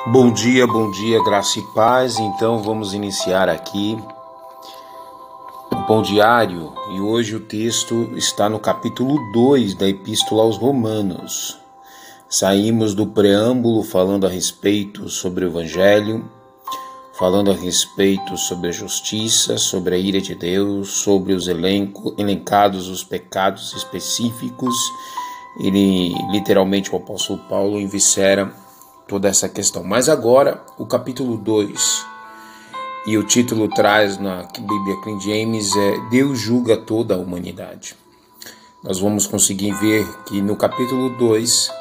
Bom dia, graça e paz. Então vamos iniciar aqui o Pão Diário e hoje o texto está no capítulo 2 da Epístola aos Romanos. Saímos do preâmbulo falando a respeito sobre o Evangelho, falando a respeito sobre a justiça, sobre a ira de Deus, sobre os elencados os pecados específicos. Ele, literalmente, o apóstolo Paulo enviscera toda essa questão. Mas agora, o capítulo 2, e o título traz na Bíblia King James Deus julga toda a humanidade. Nós vamos conseguir ver que no capítulo 2,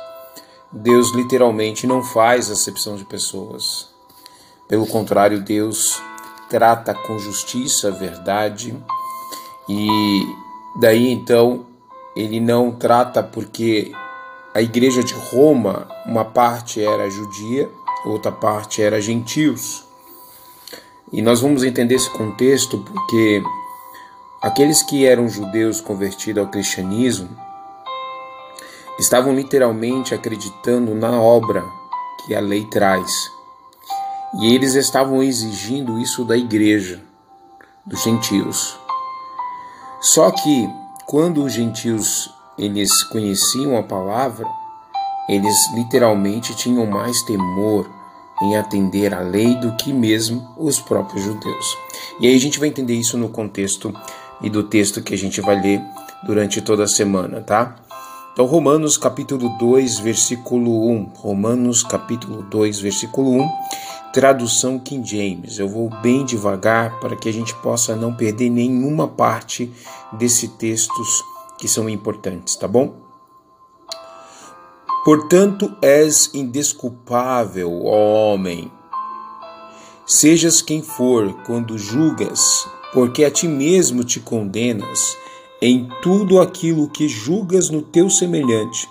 Deus literalmente não faz acepção de pessoas. Pelo contrário, Deus trata com justiça, verdade, e daí então ele não trata porque a igreja de Roma, uma parte era judia, outra parte era gentios. E nós vamos entender esse contexto porque aqueles que eram judeus convertidos ao cristianismo estavam literalmente acreditando na obra que a lei traz. E eles estavam exigindo isso da igreja, dos gentios. Só que quando os gentios eles conheciam a palavra, eles literalmente tinham mais temor em atender à lei do que mesmo os próprios judeus. E aí a gente vai entender isso no contexto e do texto que a gente vai ler durante toda a semana, tá? Então, Romanos capítulo 2, versículo 1. Romanos capítulo 2, versículo 1, tradução King James. Eu vou bem devagar para que a gente possa não perder nenhuma parte desses textos que são importantes, tá bom? Portanto, és indesculpável, ó homem, sejas quem for, quando julgas, porque a ti mesmo te condenas em tudo aquilo que julgas no teu semelhante,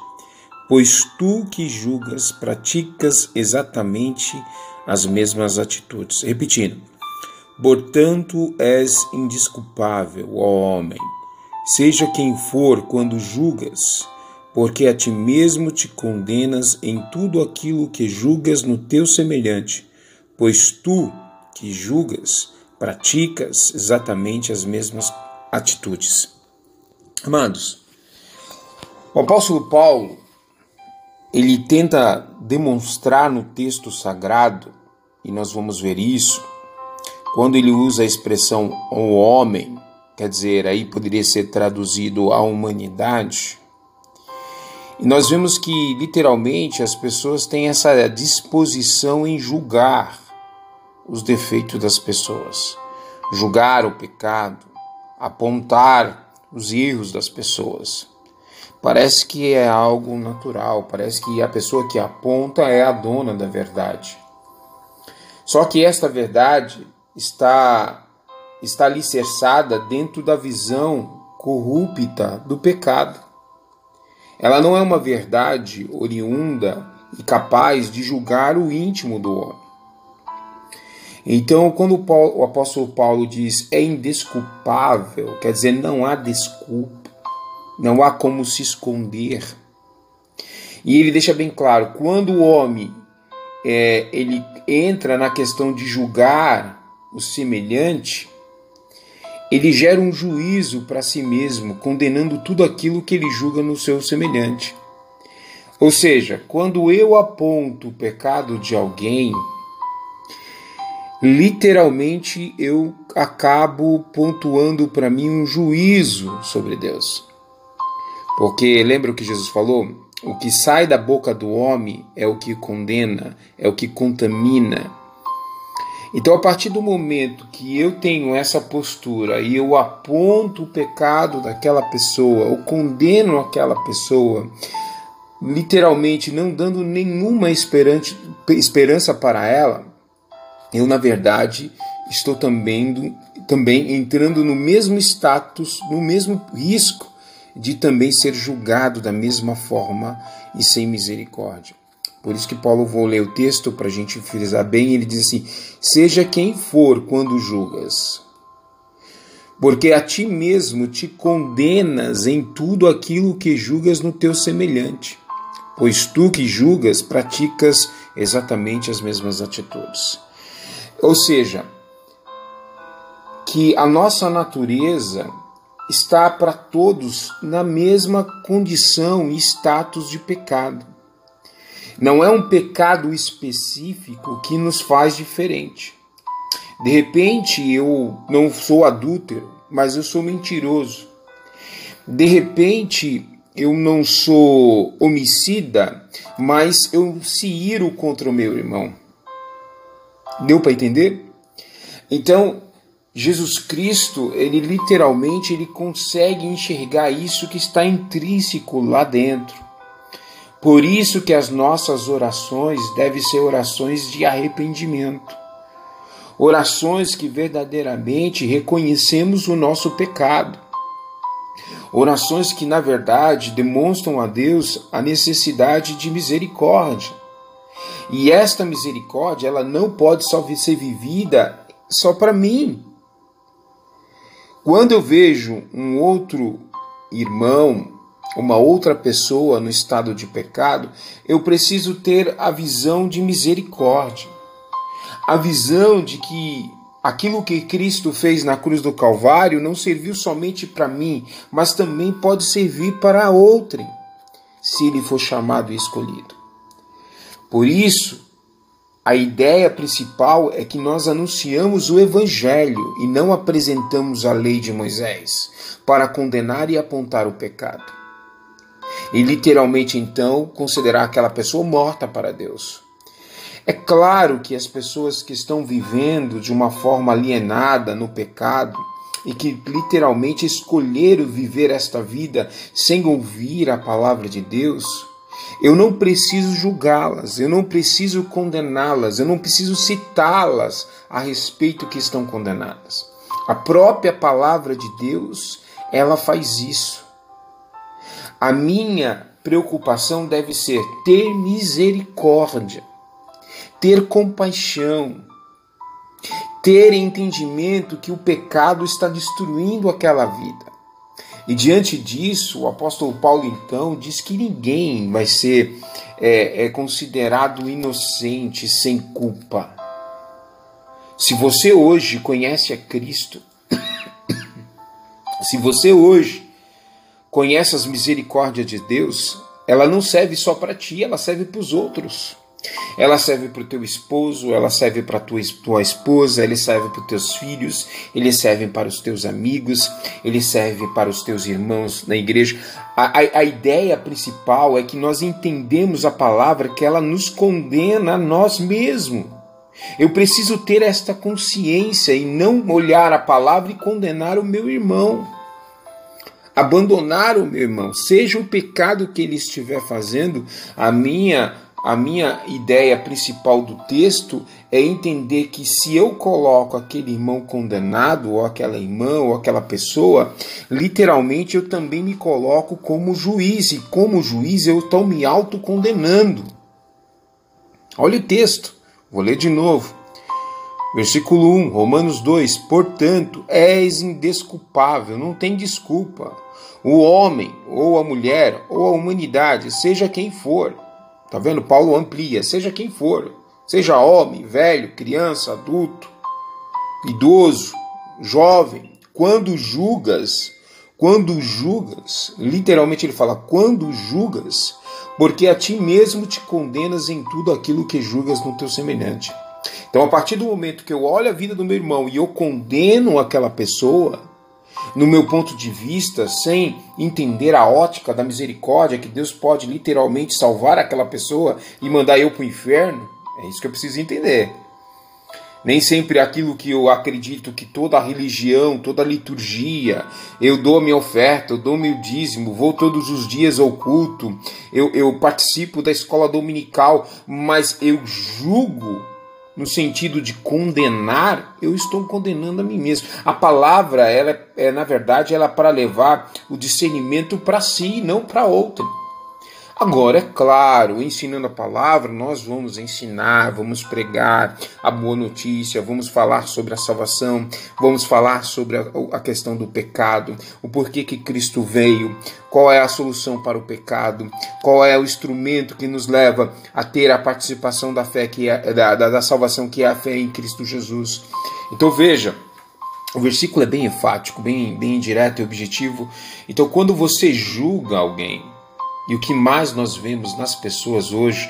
pois tu que julgas praticas exatamente as mesmas atitudes. Repetindo, portanto, és indesculpável, ó homem, seja quem for, quando julgas, porque a ti mesmo te condenas em tudo aquilo que julgas no teu semelhante, pois tu que julgas praticas exatamente as mesmas atitudes. Amados, o apóstolo Paulo, ele tenta demonstrar no texto sagrado, e nós vamos ver isso, quando ele usa a expressão o homem, quer dizer, aí poderia ser traduzido a humanidade. E nós vemos que, literalmente, as pessoas têm essa disposição em julgar os defeitos das pessoas, julgar o pecado, apontar os erros das pessoas. Parece que é algo natural, parece que a pessoa que aponta é a dona da verdade. Só que esta verdade está alicerçada dentro da visão corrupta do pecado. Ela não é uma verdade oriunda e capaz de julgar o íntimo do homem. Então, quando o apóstolo Paulo diz é indesculpável, quer dizer, não há desculpa, não há como se esconder. E ele deixa bem claro, quando o homem ele entra na questão de julgar o semelhante, ele gera um juízo para si mesmo, condenando tudo aquilo que ele julga no seu semelhante. Ou seja, quando eu aponto o pecado de alguém, literalmente eu acabo pontuando para mim um juízo sobre Deus. Porque lembra o que Jesus falou? O que sai da boca do homem é o que condena, é o que contamina. Então, a partir do momento que eu tenho essa postura e eu aponto o pecado daquela pessoa, ou condeno aquela pessoa, literalmente não dando nenhuma esperança para ela, eu, na verdade, estou também entrando no mesmo status, no mesmo risco de também ser julgado da mesma forma e sem misericórdia. Por isso que Paulo, vou ler o texto para a gente frisar bem, ele diz assim, seja quem for quando julgas, porque a ti mesmo te condenas em tudo aquilo que julgas no teu semelhante, pois tu que julgas praticas exatamente as mesmas atitudes. Ou seja, que a nossa natureza está para todos na mesma condição e status de pecado. Não é um pecado específico que nos faz diferente. De repente eu não sou adúltero, mas eu sou mentiroso. De repente eu não sou homicida, mas eu se iro contra o meu irmão. Deu para entender? Então, Jesus Cristo, ele literalmente ele consegue enxergar isso que está intrínseco lá dentro. Por isso que as nossas orações devem ser orações de arrependimento. Orações que verdadeiramente reconhecemos o nosso pecado. Orações que, na verdade, demonstram a Deus a necessidade de misericórdia. E esta misericórdia, ela não pode só ser vivida só para mim. Quando eu vejo um outro irmão, uma outra pessoa no estado de pecado, eu preciso ter a visão de misericórdia. A visão de que aquilo que Cristo fez na cruz do Calvário não serviu somente para mim, mas também pode servir para outrem, se ele for chamado e escolhido. Por isso, a ideia principal é que nós anunciamos o Evangelho e não apresentamos a lei de Moisés para condenar e apontar o pecado. E literalmente, então, considerar aquela pessoa morta para Deus. É claro que as pessoas que estão vivendo de uma forma alienada no pecado e que literalmente escolheram viver esta vida sem ouvir a palavra de Deus, eu não preciso julgá-las, eu não preciso condená-las, eu não preciso citá-las a respeito que estão condenadas. A própria palavra de Deus, ela faz isso. A minha preocupação deve ser ter misericórdia, ter compaixão, ter entendimento que o pecado está destruindo aquela vida. E diante disso, o apóstolo Paulo então diz que ninguém vai ser considerado inocente, sem culpa. Se você hoje conhece a Cristo, se você hoje conhece as misericórdias de Deus, ela não serve só para ti, ela serve para os outros. Ela serve para o teu esposo, ela serve para a tua esposa, ele serve para os teus filhos, ele serve para os teus amigos, ele serve para os teus irmãos na igreja. A ideia principal é que nós entendemos a palavra que ela nos condena a nós mesmos. Eu preciso ter esta consciência e não olhar a palavra e condenar o meu irmão. Abandonar o meu irmão, seja o pecado que ele estiver fazendo. A minha ideia principal do texto é entender que se eu coloco aquele irmão condenado, ou aquela irmã, ou aquela pessoa, literalmente eu também me coloco como juiz, e como juiz eu estou me autocondenando. Olha o texto, vou ler de novo. Versículo 1, Romanos 2, portanto, és indesculpável, não tem desculpa. O homem, ou a mulher, ou a humanidade, seja quem for. Tá vendo? Paulo amplia, seja quem for. Seja homem, velho, criança, adulto, idoso, jovem. Quando julgas, literalmente ele fala, quando julgas, porque a ti mesmo te condenas em tudo aquilo que julgas no teu semelhante. Então, a partir do momento que eu olho a vida do meu irmão e eu condeno aquela pessoa, no meu ponto de vista, sem entender a ótica da misericórdia, que Deus pode literalmente salvar aquela pessoa e mandar eu para o inferno, é isso que eu preciso entender. Nem sempre aquilo que eu acredito que toda a religião, toda a liturgia, eu dou a minha oferta, eu dou meu dízimo, vou todos os dias ao culto, eu participo da escola dominical, mas eu julgo no sentido de condenar, eu estou condenando a mim mesmo. A palavra, na verdade, ela é para levar o discernimento para si e não para outro. Agora, é claro, ensinando a palavra, nós vamos ensinar, vamos pregar a boa notícia, vamos falar sobre a salvação, vamos falar sobre a questão do pecado, o porquê que Cristo veio, qual é a solução para o pecado, qual é o instrumento que nos leva a ter a participação da fé, da salvação, que é a fé em Cristo Jesus. Então veja, o versículo é bem enfático, bem direto e objetivo. Então quando você julga alguém, e o que mais nós vemos nas pessoas hoje,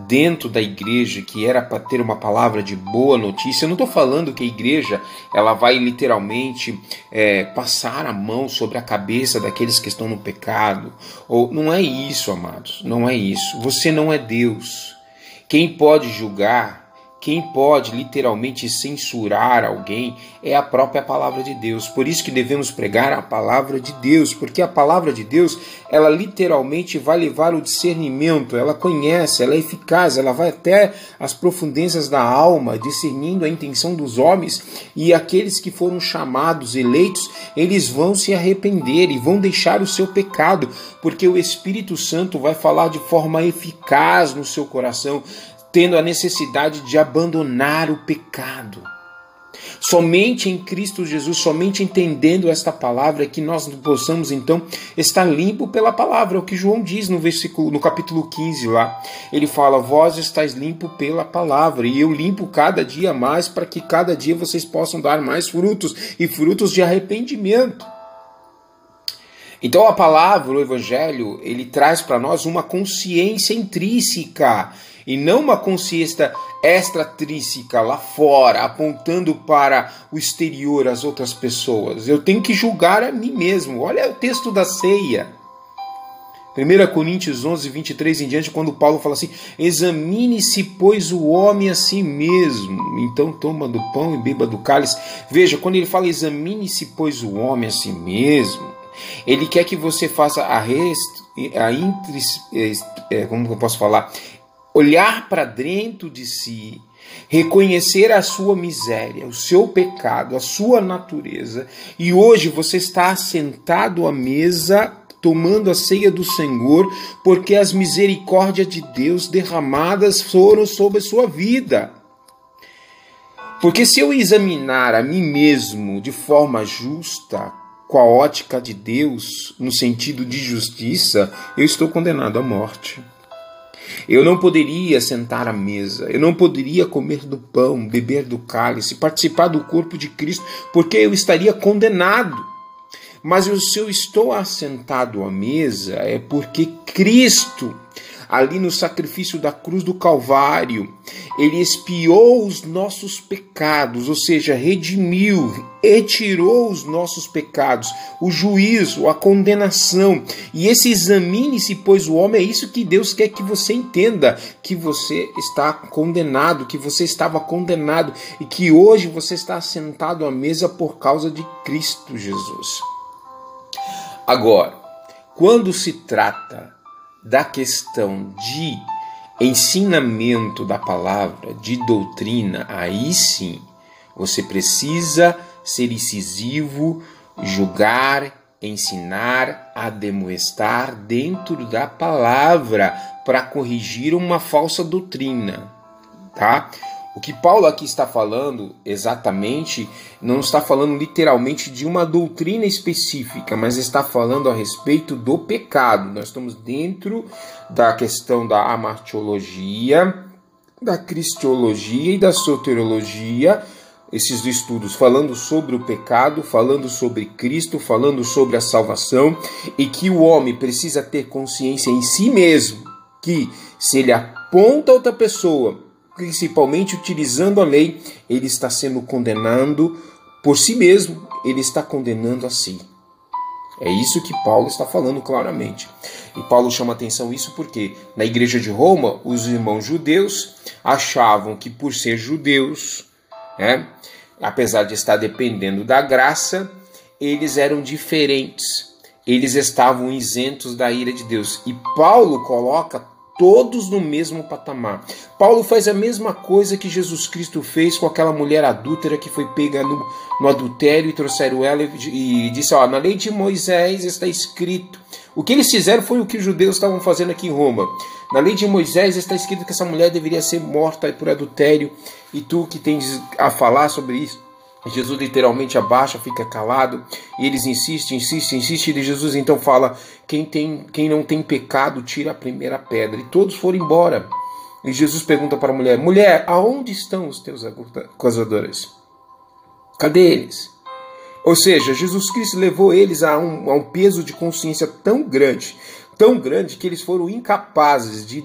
dentro da igreja, que era para ter uma palavra de boa notícia, eu não estou falando que a igreja ela vai literalmente passar a mão sobre a cabeça daqueles que estão no pecado. Ou não é isso, amados, não é isso. Você não é Deus. Quem pode julgar, quem pode literalmente censurar alguém é a própria palavra de Deus. Por isso que devemos pregar a palavra de Deus, porque a palavra de Deus, ela literalmente vai levar o discernimento, ela conhece, ela é eficaz, ela vai até as profundezas da alma, discernindo a intenção dos homens, e aqueles que foram chamados, eleitos, eles vão se arrepender e vão deixar o seu pecado, porque o Espírito Santo vai falar de forma eficaz no seu coração, tendo a necessidade de abandonar o pecado. Somente em Cristo Jesus, somente entendendo esta palavra, é que nós possamos então estar limpo pela palavra. É o que João diz no capítulo 15 lá. Ele fala: vós estáis limpo pela palavra, e eu limpo cada dia mais, para que cada dia vocês possam dar mais frutos, e frutos de arrependimento. Então a palavra, o Evangelho, ele traz para nós uma consciência intrínseca e não uma consciência extratrínseca lá fora, apontando para o exterior, as outras pessoas. Eu tenho que julgar a mim mesmo. Olha o texto da ceia. 1 Coríntios 11, 23 em diante, quando Paulo fala assim: examine-se, pois, o homem a si mesmo. Então toma do pão e beba do cálice. Veja, quando ele fala examine-se, pois, o homem a si mesmo, ele quer que você faça como eu posso falar? Olhar para dentro de si, reconhecer a sua miséria, o seu pecado, a sua natureza. E hoje você está sentado à mesa, tomando a ceia do Senhor, porque as misericórdias de Deus derramadas foram sobre a sua vida. Porque se eu examinar a mim mesmo de forma justa, com a ótica de Deus, no sentido de justiça, eu estou condenado à morte. Eu não poderia sentar à mesa, eu não poderia comer do pão, beber do cálice, participar do corpo de Cristo, porque eu estaria condenado. Mas se eu estou assentado à mesa, é porque Cristo, ali no sacrifício da cruz do Calvário, ele expiou os nossos pecados, ou seja, redimiu, retirou os nossos pecados, o juízo, a condenação. E esse examine-se, pois, o homem, é isso que Deus quer que você entenda, que você está condenado, que você estava condenado e que hoje você está sentado à mesa por causa de Cristo Jesus. Agora, quando se trata da questão de ensinamento da palavra, de doutrina, aí sim, você precisa ser incisivo, julgar, ensinar, admoestar dentro da palavra para corrigir uma falsa doutrina, tá? O que Paulo aqui está falando exatamente, não está falando literalmente de uma doutrina específica, mas está falando a respeito do pecado. Nós estamos dentro da questão da amartiologia, da cristologia e da soteriologia, esses estudos falando sobre o pecado, falando sobre Cristo, falando sobre a salvação, e que o homem precisa ter consciência em si mesmo, que se ele aponta outra pessoa, principalmente utilizando a lei, ele está sendo condenando por si mesmo, ele está condenando a si. É isso que Paulo está falando claramente. E Paulo chama atenção isso porque na igreja de Roma, os irmãos judeus achavam que por ser judeus, apesar de estar dependendo da graça, eles eram diferentes, eles estavam isentos da ira de Deus. E Paulo coloca todos no mesmo patamar. Paulo faz a mesma coisa que Jesus Cristo fez com aquela mulher adúltera que foi pega no adultério e trouxeram ela e disse, na lei de Moisés está escrito. O que eles fizeram foi o que os judeus estavam fazendo aqui em Roma. Na lei de Moisés está escrito que essa mulher deveria ser morta por adultério, e tu que tens a falar sobre isso. Jesus literalmente abaixa, fica calado, e eles insistem, e Jesus então fala, quem não tem pecado, tira a primeira pedra. E todos foram embora. E Jesus pergunta para a mulher, mulher, aonde estão os teus acusadores? Cadê eles? Ou seja, Jesus Cristo levou eles a um peso de consciência tão grande, que eles foram incapazes de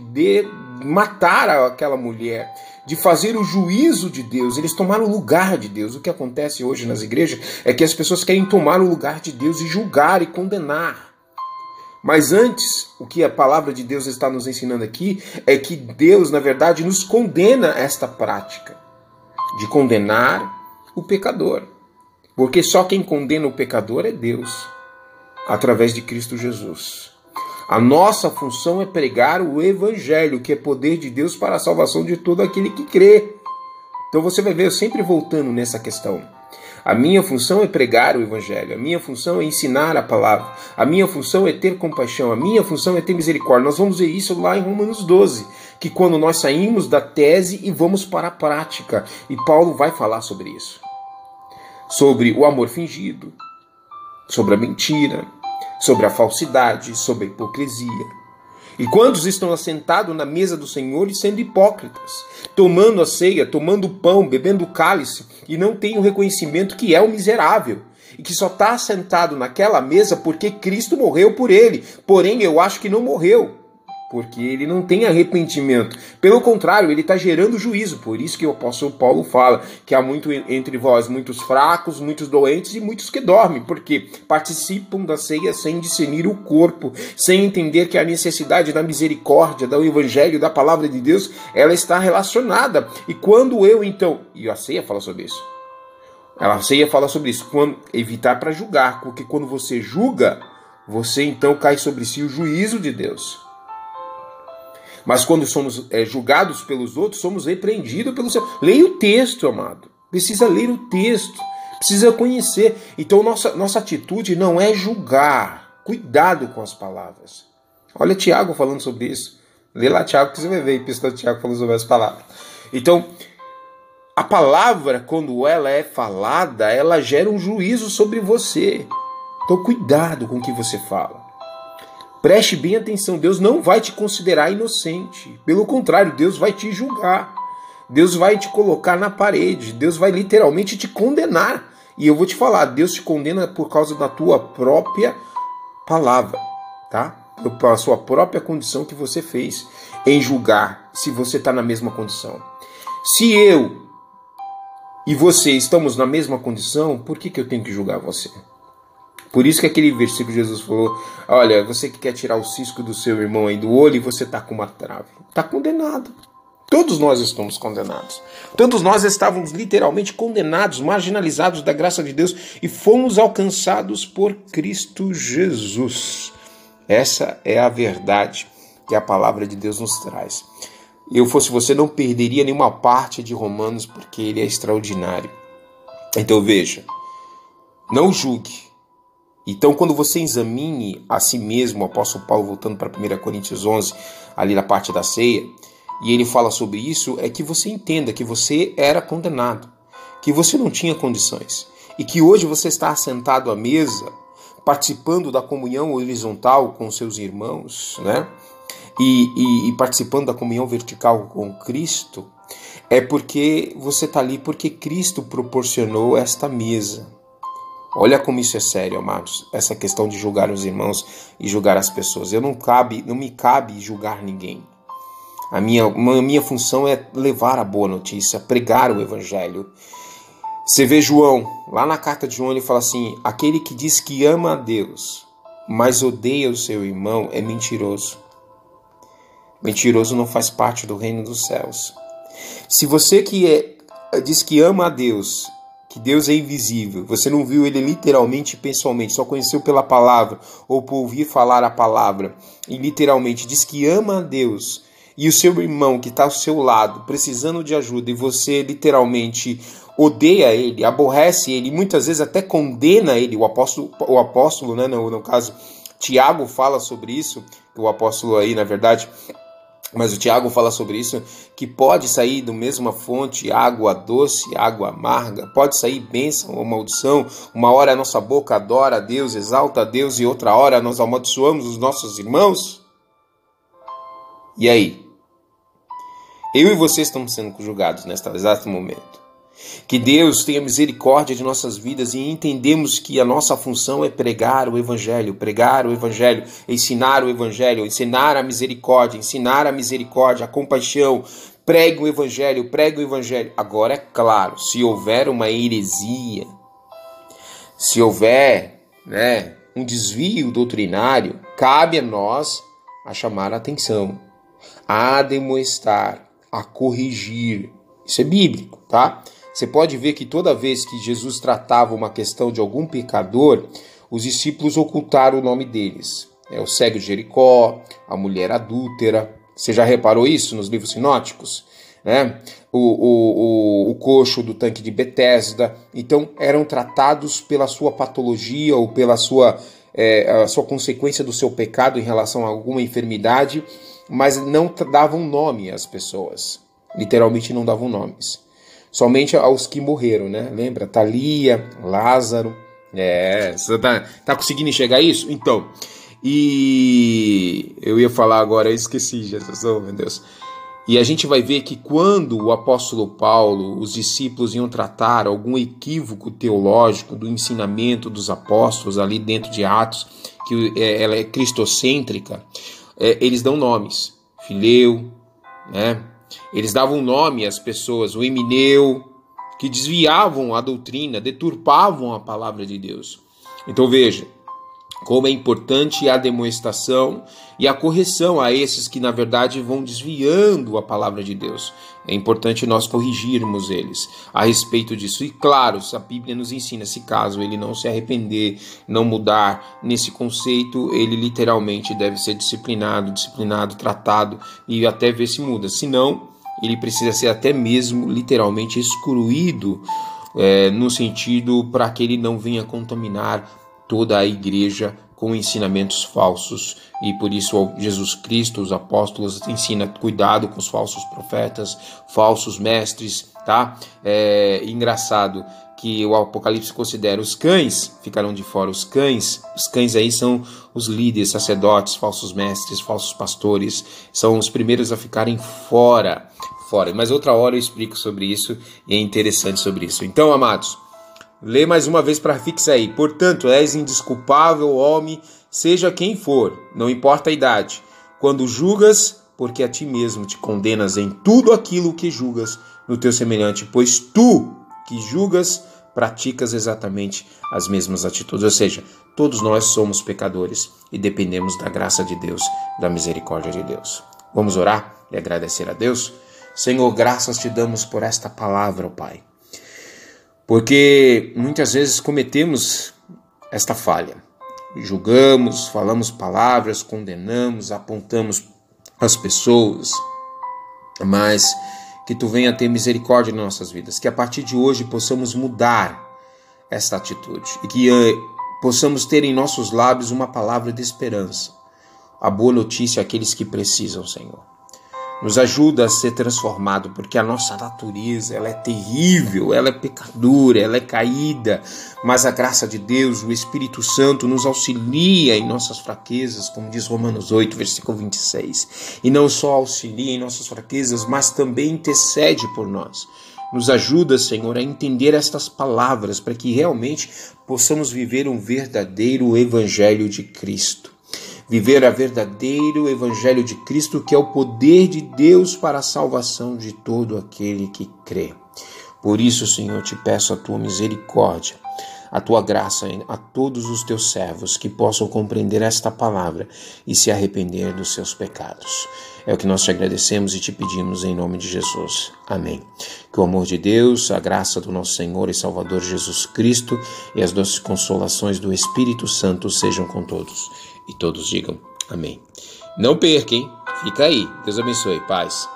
matar aquela mulher, de fazer o juízo de Deus. Eles tomaram o lugar de Deus. O que acontece hoje nas igrejas é que as pessoas querem tomar o lugar de Deus e julgar e condenar. Mas antes, o que a palavra de Deus está nos ensinando aqui é que Deus, na verdade, nos condena esta prática de condenar o pecador. Porque só quem condena o pecador é Deus, através de Cristo Jesus. A nossa função é pregar o Evangelho, que é poder de Deus para a salvação de todo aquele que crê. Então você vai ver eu sempre voltando nessa questão. A minha função é pregar o Evangelho, a minha função é ensinar a palavra, a minha função é ter compaixão, a minha função é ter misericórdia. Nós vamos ver isso lá em Romanos 12, que quando nós saímos da tese e vamos para a prática, e Paulo vai falar sobre isso. Sobre o amor fingido, sobre a mentira, sobre a falsidade, sobre a hipocrisia. E quantos estão assentados na mesa do Senhor e sendo hipócritas, tomando a ceia, tomando o pão, bebendo o cálice, e não têm o reconhecimento que é o miserável, e que só está assentado naquela mesa porque Cristo morreu por ele. Porém, eu acho que não morreu, porque ele não tem arrependimento. Pelo contrário, ele está gerando juízo. Por isso que o apóstolo Paulo fala que há muito entre vós, muitos fracos, muitos doentes e muitos que dormem, porque participam da ceia sem discernir o corpo, sem entender que a necessidade da misericórdia, do evangelho, da palavra de Deus, ela está relacionada. E quando e a ceia fala sobre isso. A ceia fala sobre isso, quando evitar para julgar, porque quando você julga, você então cai sobre si o juízo de Deus. Mas quando somos julgados pelos outros, somos repreendidos pelo Senhor. Leia o texto, amado. Precisa ler o texto. Precisa conhecer. Então, nossa atitude não é julgar. Cuidado com as palavras. Olha Tiago falando sobre isso. Lê lá Tiago que você vai ver a epístola de Tiago falando sobre as palavras. Então, a palavra, quando ela é falada, ela gera um juízo sobre você. Então, cuidado com o que você fala. Preste bem atenção, Deus não vai te considerar inocente. Pelo contrário, Deus vai te julgar. Deus vai te colocar na parede. Deus vai literalmente te condenar. E eu vou te falar, Deus te condena por causa da tua própria palavra, tá? Pela sua própria condição que você fez em julgar, se você está na mesma condição. Se eu e você estamos na mesma condição, por que eu tenho que julgar você? Por isso que aquele versículo Jesus falou, olha, você que quer tirar o cisco do seu irmão aí do olho e você está com uma trave. Está condenado. Todos nós estamos condenados. Todos nós estávamos literalmente condenados, marginalizados da graça de Deus e fomos alcançados por Cristo Jesus. Essa é a verdade que a palavra de Deus nos traz. Eu fosse você, não perderia nenhuma parte de Romanos, porque ele é extraordinário. Então veja, não julgue. Então, quando você examine a si mesmo, o apóstolo Paulo, voltando para 1 Coríntios 11, ali na parte da ceia, e ele fala sobre isso, é que você entenda que você era condenado, que você não tinha condições, e que hoje você está assentado à mesa, participando da comunhão horizontal com seus irmãos, né? E participando da comunhão vertical com Cristo, é porque você está ali porque Cristo proporcionou esta mesa. Olha como isso é sério, amados, essa questão de julgar os irmãos e julgar as pessoas. Não me cabe julgar ninguém. A minha função é levar a boa notícia, pregar o evangelho. Você vê João, lá na carta de João, ele fala assim, aquele que diz que ama a Deus, mas odeia o seu irmão, é mentiroso. Mentiroso não faz parte do reino dos céus. Se você diz que ama a Deus, que Deus é invisível, você não viu ele literalmente e pessoalmente, só conheceu pela palavra ou por ouvir falar a palavra, e literalmente diz que ama a Deus, e o seu irmão que está ao seu lado, precisando de ajuda, e você literalmente odeia ele, aborrece ele, muitas vezes até condena ele, o apóstolo, né, no caso, Tiago fala sobre isso, o apóstolo aí, na verdade, mas o Tiago fala sobre isso, que pode sair da mesma fonte água doce, água amarga, pode sair bênção ou maldição. Uma hora a nossa boca adora a Deus, exalta a Deus, e outra hora nós amaldiçoamos os nossos irmãos. E aí? Eu e você estamos sendo julgados neste exato momento. Que Deus tenha misericórdia de nossas vidas e entendemos que a nossa função é pregar o Evangelho, ensinar o Evangelho, ensinar a misericórdia, a compaixão. Pregue o Evangelho. Agora, é claro, se houver uma heresia, se houver, um desvio doutrinário, cabe a nós a chamar a atenção, a admoestar, a corrigir. Isso é bíblico, tá? Você pode ver que toda vez que Jesus tratava uma questão de algum pecador, os discípulos ocultaram o nome deles. O cego de Jericó, a mulher adúltera. Você já reparou isso nos livros sinóticos? O coxo do tanque de Betesda. Então, eram tratados pela sua patologia ou pela a sua consequência do seu pecado em relação a alguma enfermidade, mas não davam nome às pessoas. Literalmente não davam nomes. Somente aos que morreram, né? Lembra? Thalia, Lázaro. Você tá conseguindo enxergar isso? Então, e eu ia falar agora, eu esqueci, Jesus, oh meu Deus. E a gente vai ver que quando o apóstolo Paulo, os discípulos iam tratar algum equívoco teológico do ensinamento dos apóstolos ali dentro de Atos, que ela é cristocêntrica, eles dão nomes. Fileu, né? Eles davam nome às pessoas, o Emineu, que desviavam a doutrina, deturpavam a palavra de Deus. Então veja, como é importante a demonstração e a correção a esses que na verdade vão desviando a palavra de Deus. É importante nós corrigirmos eles a respeito disso. E claro, a Bíblia nos ensina, se caso ele não se arrepender, não mudar nesse conceito, ele literalmente deve ser disciplinado, tratado e até ver se muda. Senão, ele precisa ser até mesmo literalmente excluído no sentido para que ele não venha contaminar toda a igreja com ensinamentos falsos, e por isso Jesus Cristo, os apóstolos, ensina cuidado com os falsos profetas, falsos mestres, tá? Engraçado que o Apocalipse considera os cães, ficarão de fora os cães aí são os líderes, sacerdotes, falsos mestres, falsos pastores, são os primeiros a ficarem fora. Mas outra hora eu explico sobre isso, e é interessante sobre isso. Então, amados, lê mais uma vez para fixar aí. Portanto, és indesculpável, homem, seja quem for, não importa a idade, quando julgas, porque a ti mesmo te condenas em tudo aquilo que julgas no teu semelhante, pois tu que julgas, praticas exatamente as mesmas atitudes. Ou seja, todos nós somos pecadores e dependemos da graça de Deus, da misericórdia de Deus. Vamos orar e agradecer a Deus? Senhor, graças te damos por esta palavra, ó Pai. Porque muitas vezes cometemos esta falha. Julgamos, falamos palavras, condenamos, apontamos as pessoas. Mas que Tu venha ter misericórdia em nossas vidas. Que a partir de hoje possamos mudar esta atitude. E que possamos ter em nossos lábios uma palavra de esperança. A boa notícia àqueles que precisam, Senhor. Nos ajuda a ser transformado, porque a nossa natureza ela é terrível, ela é pecadora, ela é caída, mas a graça de Deus, o Espírito Santo, nos auxilia em nossas fraquezas, como diz Romanos 8, versículo 26. E não só auxilia em nossas fraquezas, mas também intercede por nós. Nos ajuda, Senhor, a entender estas palavras, para que realmente possamos viver um verdadeiro Evangelho de Cristo. Viver a verdadeiro Evangelho de Cristo, que é o poder de Deus para a salvação de todo aquele que crê. Por isso, Senhor, te peço a tua misericórdia, a tua graça a todos os teus servos que possam compreender esta palavra e se arrepender dos seus pecados. É o que nós te agradecemos e te pedimos em nome de Jesus. Amém. Que o amor de Deus, a graça do nosso Senhor e Salvador Jesus Cristo e as doces consolações do Espírito Santo sejam com todos. E todos digam amém. Não perca, hein? Fica aí. Deus abençoe. Paz.